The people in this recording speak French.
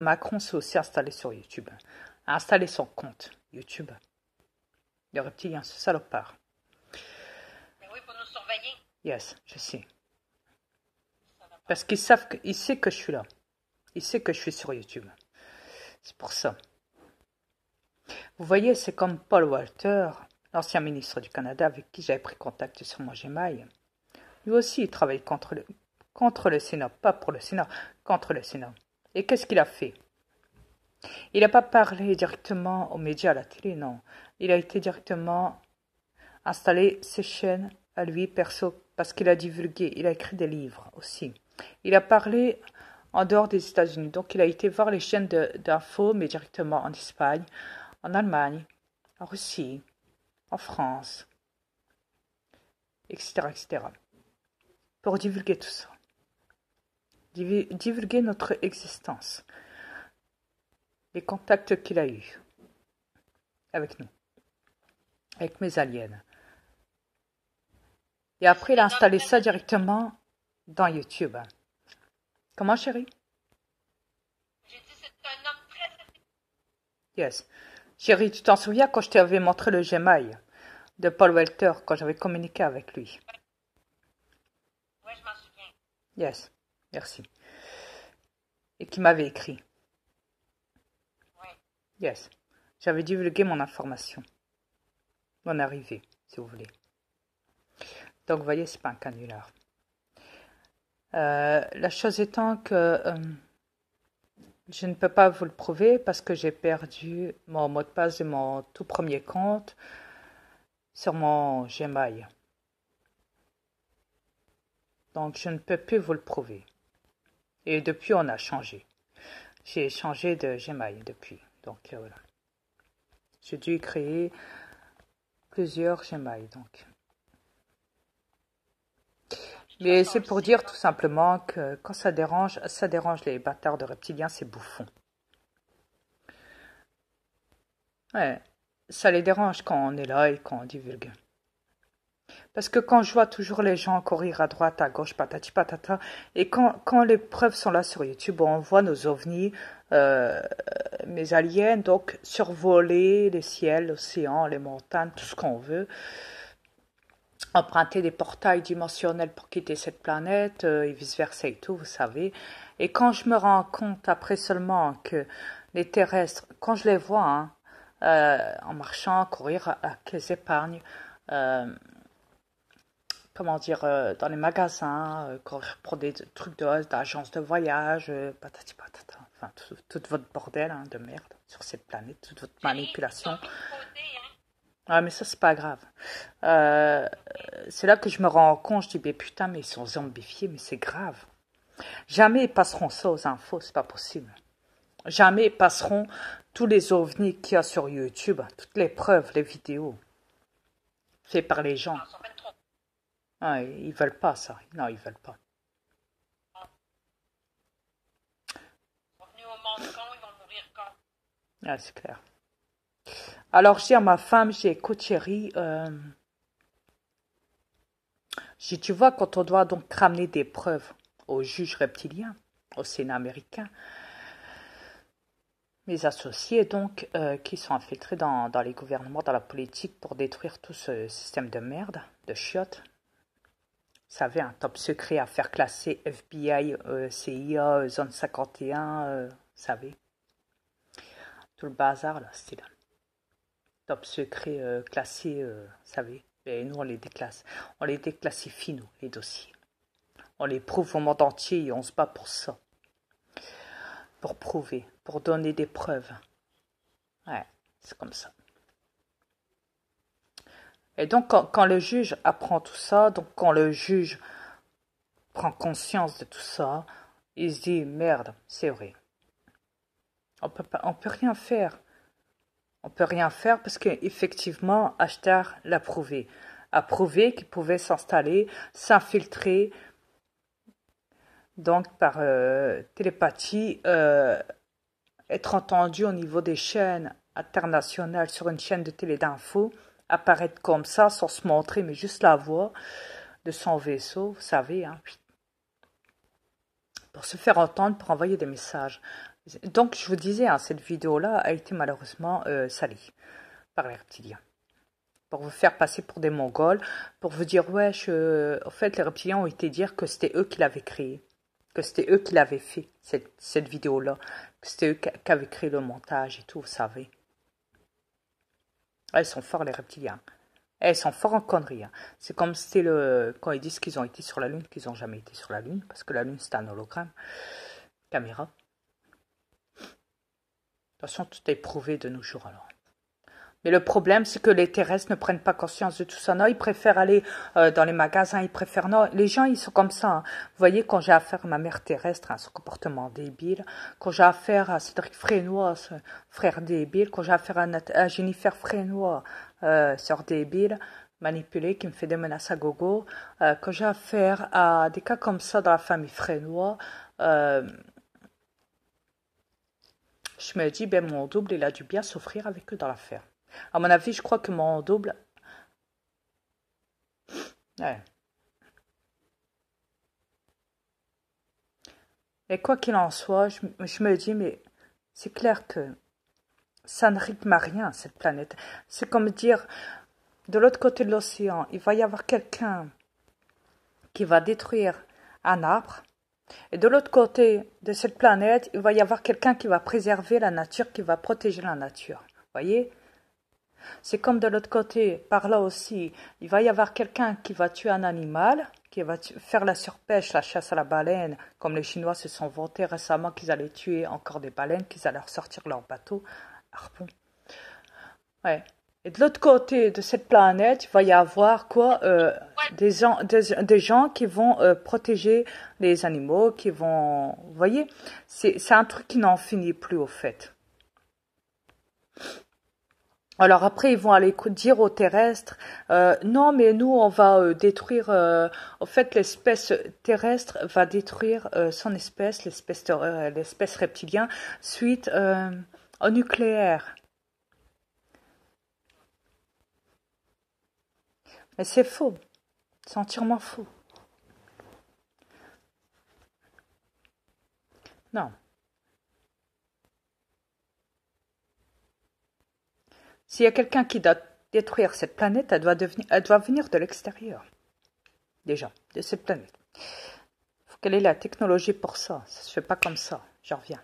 Macron s'est aussi installé sur YouTube. A installé son compte YouTube. Le reptilien, ce salopard. Mais oui, pour nous surveiller. Yes, je sais. Parce qu'il sait que je suis là. Il sait que je suis sur YouTube. C'est pour ça. Vous voyez, c'est comme Paul Walter, l'ancien ministre du Canada avec qui j'avais pris contact sur mon Gmail. Lui aussi, il travaille contre le Sénat, pas pour le Sénat, contre le Sénat. Et qu'est-ce qu'il a fait? Il n'a pas parlé directement aux médias, à la télé, non. Il a été directement installé ses chaînes à lui, perso, parce qu'il a divulgué, il a écrit des livres aussi. Il a parlé en dehors des États-Unis, donc il a été voir les chaînes d'infos, mais directement en Espagne, en Allemagne, en Russie, en France, etc., etc. Pour divulguer tout ça. Divulguer notre existence. Les contacts qu'il a eus avec nous, avec mes aliens. Et après, il a installé ça directement dans YouTube. Comment, chérie? J'ai dit, c'est un homme très... Yes. Chérie, tu t'en souviens quand je t'avais montré le Gmail de Paul Walter, quand j'avais communiqué avec lui? Oui, je m'en souviens. Yes, merci. Et qui m'avait écrit. Oui. Yes. J'avais divulgué mon information. Mon arrivée, si vous voulez. Donc, vous voyez, c'est pas un canular. La chose étant que je ne peux pas vous le prouver parce que j'ai perdu mon mot de passe de mon tout premier compte sur mon Gmail. Donc, je ne peux plus vous le prouver. Et depuis, on a changé. J'ai changé de Gmail depuis. Donc, voilà. J'ai dû créer plusieurs Gmail, donc. Mais c'est pour dire tout simplement que quand ça dérange les bâtards de reptiliens, c'est bouffon. Ouais, ça les dérange quand on est là et quand on divulgue. Parce que quand je vois toujours les gens courir à droite, à gauche, patati patata, et quand les preuves sont là sur YouTube, on voit nos ovnis, mes aliens, donc survoler les ciels, l'océan, les montagnes, tout ce qu'on veut, emprunter des portails dimensionnels pour quitter cette planète, et vice-versa et tout, vous savez. Et quand je me rends compte après seulement que les terrestres, quand je les vois, en marchant, courir avec les épargnes, comment dire, dans les magasins, pour des trucs d'agence de voyage, patati patata, enfin, tout votre bordel de merde sur cette planète, toute votre manipulation. Ah, mais ça, c'est pas grave. C'est là que je me rends compte, je dis, mais putain, mais ils sont zombifiés, mais c'est grave. Jamais ils passeront ça aux infos, c'est pas possible. Jamais ils passeront tous les ovnis qu'il y a sur YouTube, toutes les preuves, les vidéos, faites par les gens. Ah, ils veulent pas ça. Non, ils veulent pas. Ils sont venus au monde con, ils vont mourir con. Ah, c'est clair. Alors, je dis à ma femme, j'ai écoute chérie, tu vois, quand on doit donc ramener des preuves aux juges reptiliens, au Sénat américain, mes associés donc, qui sont infiltrés dans les gouvernements, dans la politique pour détruire tout ce système de merde, de chiottes. Vous savez, un top secret à faire classer FBI, CIA, zone 51, vous savez. Tout le bazar, là, c'était là. Top secret classé, vous savez. Et nous, on les déclasse. On les déclassifie, nous, les dossiers. On les prouve au monde entier et on se bat pour ça. Pour prouver, pour donner des preuves. Ouais, c'est comme ça. Et donc, quand le juge apprend tout ça, donc quand le juge prend conscience de tout ça, il se dit, merde, c'est vrai. On peut rien faire. On peut rien faire parce qu'effectivement, Ashtar l'a prouvé. A prouvé qu'il pouvait s'installer, s'infiltrer, donc par télépathie, être entendu au niveau des chaînes internationales sur une chaîne de télé d'info, apparaître comme ça sans se montrer, mais juste la voix de son vaisseau, vous savez, pour se faire entendre, pour envoyer des messages. Donc, je vous disais, hein, cette vidéo-là a été malheureusement salie par les reptiliens. Pour vous faire passer pour des Mongols, pour vous dire, ouais, en fait, les reptiliens ont été dire que c'était eux qui l'avaient créé, que c'était eux qui l'avaient fait, cette vidéo-là, que c'était eux qui avaient créé le montage et tout, vous savez. Ils sont forts, les reptiliens. Ils sont forts en conneries. Hein. C'est comme c'était quand ils disent qu'ils ont été sur la Lune, qu'ils n'ont jamais été sur la Lune, parce que la Lune, c'est un hologramme. Caméra. De toute façon, tout est prouvé de nos jours, alors. Mais le problème, c'est que les terrestres ne prennent pas conscience de tout ça. Non, ils préfèrent aller dans les magasins, ils préfèrent... Non, les gens, ils sont comme ça. Hein. Vous voyez, quand j'ai affaire à ma mère terrestre, hein, son comportement débile, quand j'ai affaire à Cédric Frénois, frère débile, quand j'ai affaire à Jennifer Frénois, sœur débile, manipulée, qui me fait des menaces à gogo, quand j'ai affaire à des cas comme ça dans la famille Frénois, je me dis, ben mon double, il a dû bien souffrir avec eux dans l'affaire. À mon avis, je crois que mon double... Ouais. Et quoi qu'il en soit, je me dis, mais c'est clair que ça ne rythme à rien, cette planète. C'est comme dire, de l'autre côté de l'océan, il va y avoir quelqu'un qui va détruire un arbre. Et de l'autre côté de cette planète, il va y avoir quelqu'un qui va préserver la nature, qui va protéger la nature. Vous voyez ? C'est comme de l'autre côté, par là aussi, il va y avoir quelqu'un qui va tuer un animal, qui va faire la surpêche, la chasse à la baleine, comme les Chinois se sont vantés récemment qu'ils allaient tuer encore des baleines, qu'ils allaient ressortir leur bateau, harpon. Ouais. Et de l'autre côté de cette planète, il va y avoir quoi des gens qui vont protéger les animaux, qui vont... Vous voyez, c'est un truc qui n'en finit plus au fait. Alors après, ils vont aller dire aux terrestres, non, mais nous, on va détruire, en fait, l'espèce terrestre va détruire son espèce, l'espèce reptilienne, suite au nucléaire. Mais c'est faux, c'est entièrement faux. Non. S'il y a quelqu'un qui doit détruire cette planète, elle doit venir de l'extérieur. Déjà, de cette planète. Quelle est la technologie pour ça? Ça se fait pas comme ça. Je reviens.